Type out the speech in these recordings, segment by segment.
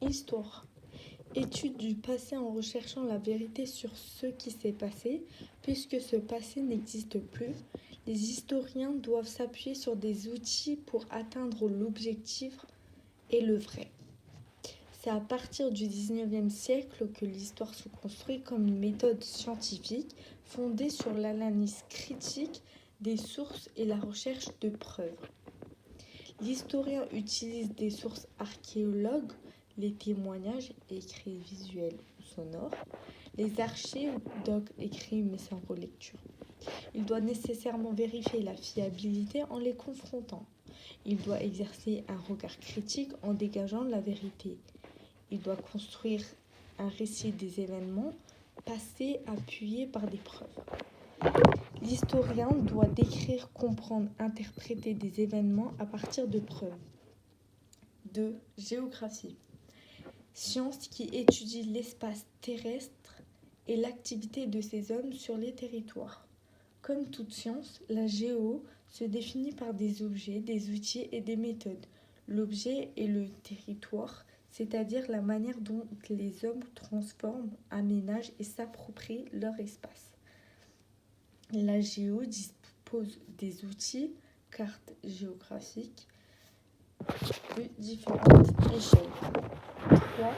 Histoire. Étude du passé en recherchant la vérité sur ce qui s'est passé. Puisque ce passé n'existe plus, les historiens doivent s'appuyer sur des outils pour atteindre l'objectif et le vrai. C'est à partir du XIXe siècle que l'histoire se construit comme une méthode scientifique fondée sur l'analyse critique des sources et la recherche de preuves. L'historien utilise des sources archéologues, les témoignages écrits, visuels ou sonores, les archives, docs écrits mais sans relecture. Il doit nécessairement vérifier la fiabilité en les confrontant. Il doit exercer un regard critique en dégageant la vérité. Il doit construire un récit des événements passés appuyé par des preuves. L'historien doit décrire, comprendre, interpréter des événements à partir de preuves. 2. Géographie. Science qui étudie l'espace terrestre et l'activité de ces hommes sur les territoires. Comme toute science, la géo se définit par des objets, des outils et des méthodes. L'objet est le territoire, c'est-à-dire la manière dont les hommes transforment, aménagent et s'approprient leur espace. La géo dispose des outils, cartes géographiques, de différentes échelles. 3.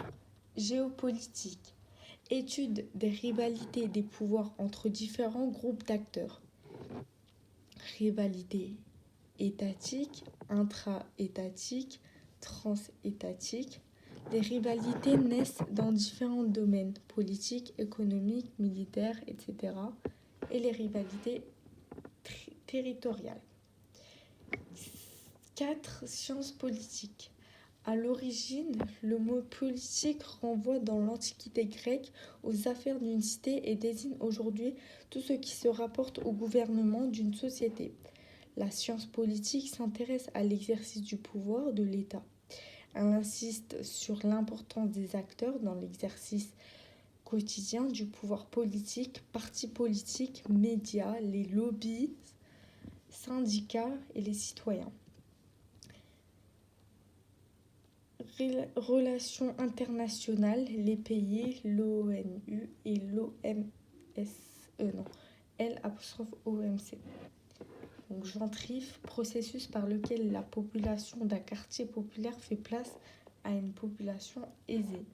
Géopolitique. Étude des rivalités et des pouvoirs entre différents groupes d'acteurs. Rivalité étatique, intra-étatique, trans-étatique. Les rivalités naissent dans différents domaines, politiques, économiques, militaires, etc. Et les rivalités territoriales. 4. Sciences politiques. À l'origine, le mot politique renvoie dans l'Antiquité grecque aux affaires d'une cité et désigne aujourd'hui tout ce qui se rapporte au gouvernement d'une société. La science politique s'intéresse à l'exercice du pouvoir de l'État. Elle insiste sur l'importance des acteurs dans l'exercice quotidien du pouvoir politique, partis politiques, médias, les lobbies, syndicats et les citoyens. Relations internationales, les pays, l'ONU et l'OMC. Donc gentrification, processus par lequel la population d'un quartier populaire fait place à une population aisée.